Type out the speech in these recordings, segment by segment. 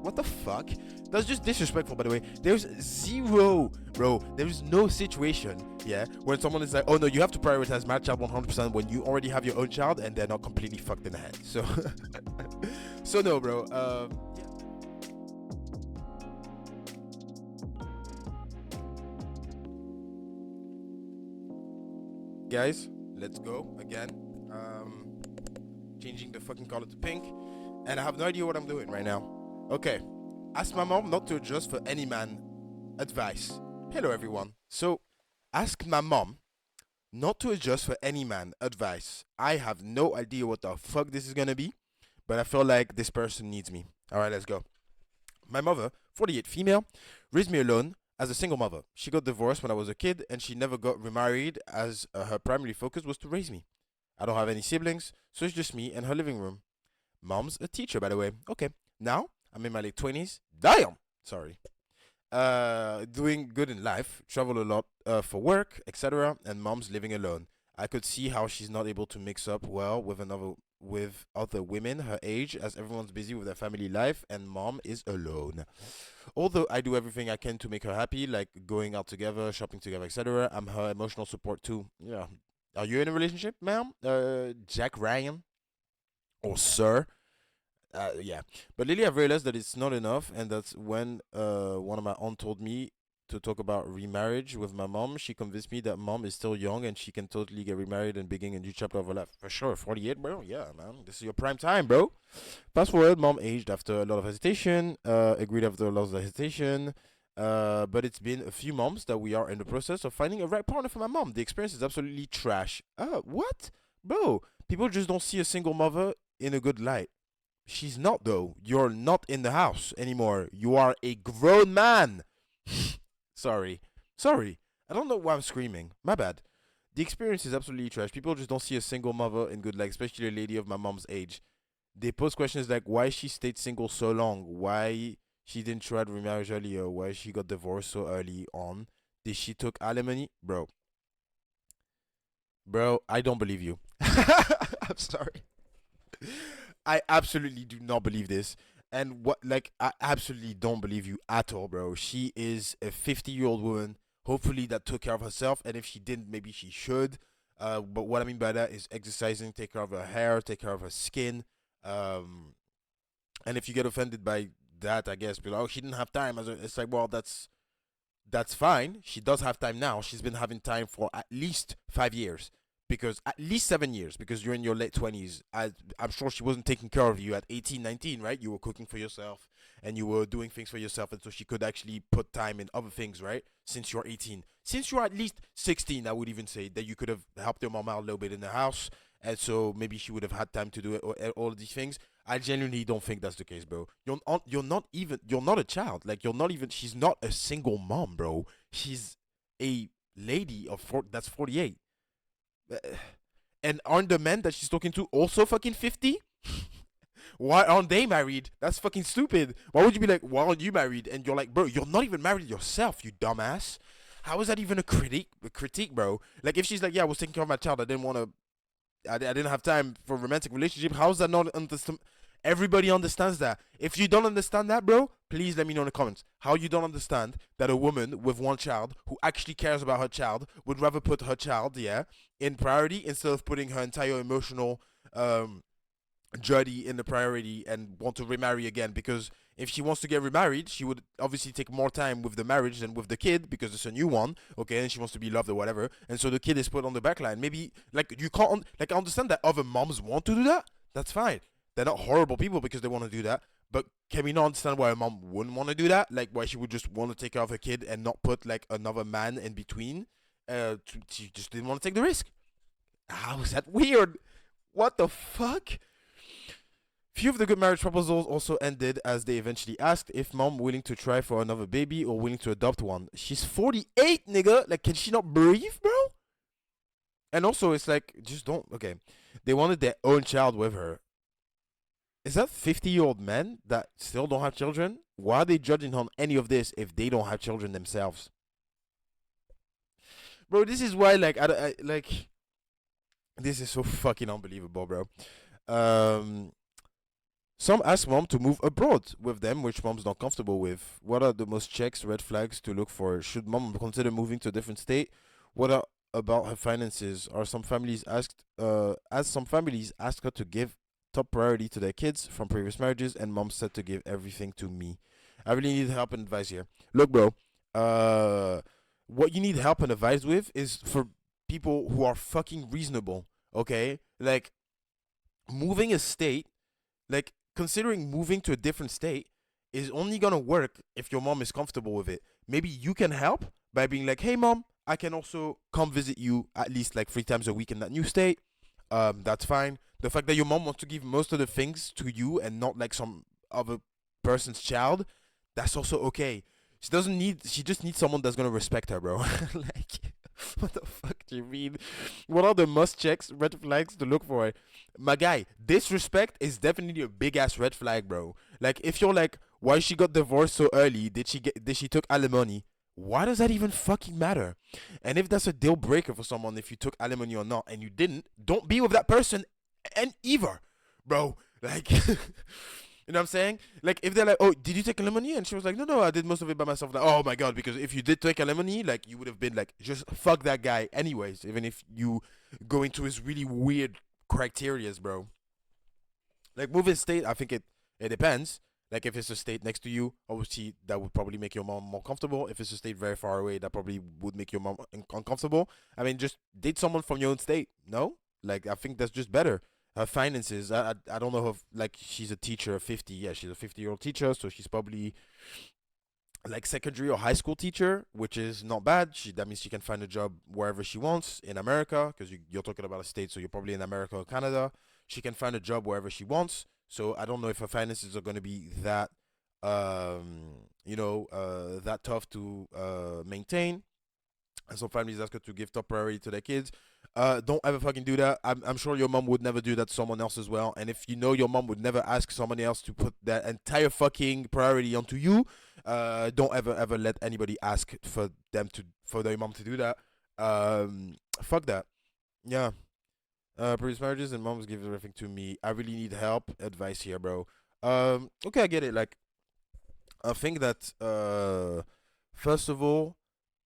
what the fuck? That's just disrespectful, by the way. There's zero, bro. There's no situation, yeah, when someone is like, oh no, you have to prioritize my child 100% when you already have your own child and they're not completely fucked in the head. So, so no, bro. Guys, let's go again. Changing the fucking color to pink, and I have no idea what I'm doing right now. Okay, ask my mom not to adjust for any man. Advice. Hello, everyone. So, ask my mom not to adjust for any man. Advice. I have no idea what the fuck this is gonna be, but I feel like this person needs me. All right, let's go. My mother, 48 female, raised me alone as a single mother. She got divorced when I was a kid and she never got remarried as her primary focus was to raise me. I don't have any siblings, so it's just me and her living room. Mom's a teacher, by the way. Okay, now I'm in my late 20s. Damn! Sorry. Doing good in life, travel a lot for work, etc. And mom's living alone. I could see how she's not able to mix up well with other women her age as everyone's busy with their family life and mom is alone. Although I do everything I can to make her happy, like going out together, shopping together, etc. I'm her emotional support too. Yeah. Are you in a relationship, ma'am? Jack Ryan or sir? Yeah. But Lily, I've realized that it's not enough, and that's when one of my aunt told me to talk about remarriage with my mom. She convinced me that mom is still young and she can totally get remarried and begin a new chapter of her life. For sure, 48, bro. Yeah, man, this is your prime time, bro. Fast forward, mom aged after a lot of hesitation. Agreed after a lot of hesitation. But it's been a few months that we are in the process of finding a right partner for my mom. The experience is absolutely trash. What? Bro, people just don't see a single mother in a good light. She's not, though. You're not in the house anymore. You are a grown man. Sorry. Sorry. I don't know why I'm screaming. My bad. The experience is absolutely trash. People just don't see a single mother in good light, especially a lady of my mom's age. They pose questions like why she stayed single so long, why she didn't try to remarriage earlier, why she got divorced so early on. Did she took alimony? Bro, I don't believe you. I'm sorry. I absolutely do not believe this. And what, like, I absolutely don't believe you at all, bro. She is a 50-year-old woman, hopefully, that took care of herself. And if she didn't, maybe she should. But what I mean by that is exercising, take care of her hair, take care of her skin. Um, and if you get offended by that, I guess, be like, oh, she didn't have time. It's like, well, that's fine. She does have time now. She's been having time for at least 5 years, because at least 7 years, because you're in your late 20s. I'm sure she wasn't taking care of you at 18, 19, right? You were cooking for yourself and you were doing things for yourself. And so she could actually put time in other things, right? Since you're 18. Since you're at least 16, I would even say that you could have helped your mom out a little bit in the house. And so maybe she would have had time to do it, or all of these things. I genuinely don't think that's the case, bro. You're not a child. Like, you're not even, she's not a single mom, bro. She's a lady that's 48. Uh, And aren't the men that she's talking to also fucking 50? Why aren't they married? That's fucking stupid. Why would you be like, why aren't you married? And you're like, bro, you're not even married yourself, you dumbass. How is that even a critique? Bro. Like, if she's like, yeah, I was taking care of my child, I didn't have time for a romantic relationship. How is that not understand? Everybody understands that. If you don't understand that, bro, please let me know in the comments how you don't understand that a woman with one child who actually cares about her child would rather put her child, yeah, in priority instead of putting her entire emotional journey in the priority and want to remarry again. Because if she wants to get remarried, she would obviously take more time with the marriage than with the kid because it's a new one, okay, and she wants to be loved or whatever. And so the kid is put on the back line. Maybe, like, you can't, like, I understand that other moms want to do that. That's fine. They're not horrible people because they want to do that. But can we not understand why a mom wouldn't want to do that? Like, why she would just want to take care of her kid and not put, like, another man in between? She just didn't want to take the risk. How is that weird? What the fuck? Few of the good marriage proposals also ended as they eventually asked if mom willing to try for another baby or willing to adopt one. She's 48, nigga. Like, can she not breathe, bro? And also, it's like, just don't. Okay, they wanted their own child with her. Is that 50-year-old men that still don't have children? Why are they judging on any of this if they don't have children themselves? Bro, this is why, like, like, this is so fucking unbelievable, bro. Um, Some ask mom to move abroad with them, which mom's not comfortable with. What are the most checks, red flags to look for? Should mom consider moving to a different state? What are about her finances? Are some families asked as some families ask her to give top priority to their kids from previous marriages, and mom said to give everything to me. I really need help and advice here. Look, bro, uh what you need help and advice with is for people who are fucking reasonable, okay? Like moving a state, like considering moving to a different state is only gonna work if your mom is comfortable with it. Maybe you can help by being like, "Hey, mom, I can also come visit you at least like 3 times a week in that new state." That's fine. The fact that your mom wants to give most of the things to you and not like some other person's child, that's also okay. She doesn't need. She just needs someone that's gonna respect her, bro. Like, what the fuck do you mean? What are the must checks, red flags to look for? My guy, disrespect is definitely a big ass red flag, bro. Like, if you're like, why she got divorced so early? Did she get? Did she took alimony? Why does that even fucking matter? And if that's a deal breaker for someone, if you took alimony or not, and you didn't, don't be with that person, and either, bro. Like, you know what I'm saying? Like, if they're like, "Oh, did you take alimony?" And she was like, "No, no, I did most of it by myself." Like, oh my god, because if you did take alimony, like, you would have been like, just fuck that guy, anyways. Even if you go into his really weird criterias, bro. Like, moving state, I think it depends. Like, if it's a state next to you, obviously that would probably make your mom more comfortable. If it's a state very far away, that probably would make your mom uncomfortable. I mean, just date someone from your own state. No, like I think that's just better. Her finances, I don't know if like she's a teacher, 50. Yeah, she's a 50-year-old teacher, so she's probably like secondary or high school teacher, which is not bad. That means she can find a job wherever she wants in America, because you're talking about a state, so you're probably in America or Canada. She can find a job wherever she wants. So I don't know if her finances are going to be that, that tough to maintain. And some families ask her to give top priority to their kids. Don't ever fucking do that. I'm sure your mom would never do that to someone else as well. And if you know your mom would never ask someone else to put that entire fucking priority onto you, don't ever let anybody ask for their mom to do that. Fuck that. Yeah. Previous marriages and moms give everything to me. I really need help, advice here, bro. Okay, I get it. Like, I think that first of all,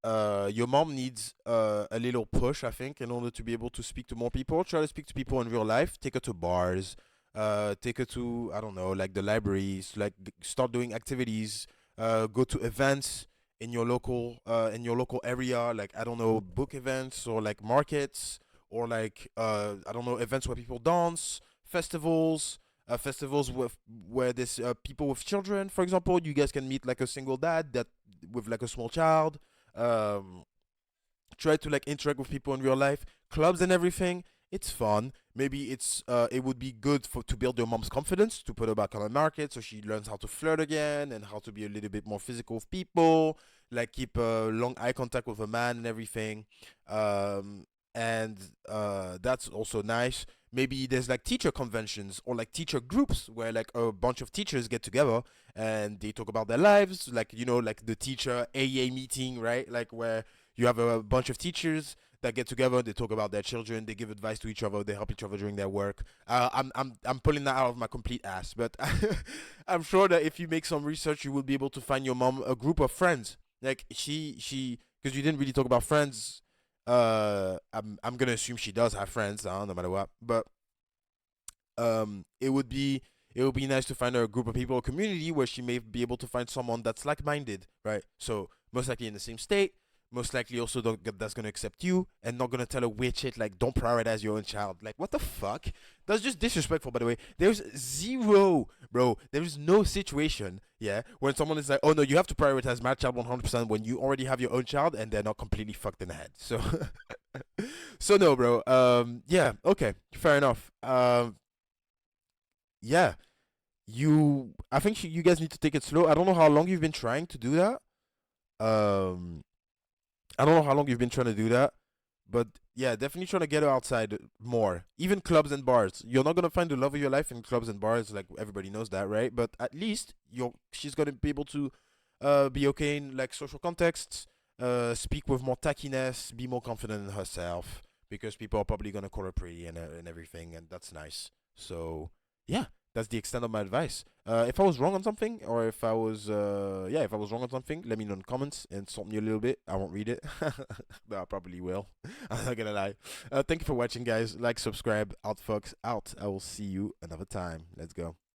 your mom needs a little push, I think, in order to be able to speak to more people. Try to speak to people in real life. Take her to bars. Take her to, I don't know, like the libraries. Like start doing activities. Go to events in your local area. Like, I don't know, book events or like markets or like I don't know, events where people dance, festivals. Festivals with where there's people with children, for example. You guys can meet like a single dad that with like a small child. um Try to like interact with people in real life, clubs and everything. It's fun. Maybe it would be good for to build your mom's confidence, to put her back on the market so she learns how to flirt again and how to be a little bit more physical with people, like keep long eye contact with a man and everything. And That's also nice. Maybe there's like teacher conventions or like teacher groups where like a bunch of teachers get together and they talk about their lives, like, like the teacher AA meeting, right? Like, where you have a bunch of teachers that get together, they talk about their children, they give advice to each other, they help each other during their work. I'm pulling that out of my complete ass, but I'm sure that if you make some research, you will be able to find your mom a group of friends. Like, because you didn't really talk about friends. I'm gonna assume she does have friends, no matter what. But it would be nice to find a group of people, a community where she may be able to find someone that's like-minded, right? So most likely in the same state, most likely also that's gonna accept you and not gonna tell her weird shit like don't prioritize your own child. Like, what the fuck? That's just disrespectful, by the way. There's zero, bro. There is no situation, yeah, when someone is like, oh no, you have to prioritize my child 100% when you already have your own child and they're not completely fucked in the head. So, so no, bro. Yeah, okay, fair enough. Yeah, I think you guys need to take it slow. I don't know how long you've been trying to do that. Um, I don't know how long you've been trying to do that, but yeah, definitely trying to get her outside more. Even clubs and bars. You're not gonna find the love of your life in clubs and bars, like everybody knows that, right? But at least she's gonna be able to be okay in like social contexts, speak with more tackiness, be more confident in herself, because people are probably gonna call her pretty and everything, and that's nice. So yeah, that's the extent of my advice. If I was wrong on something, or if I was if I was wrong on something, let me know in the comments and insult me a little bit. I won't read it. No, I probably will. I'm not gonna lie. Thank you for watching, guys. Like, subscribe. Outfox out. I will see you another time. Let's go.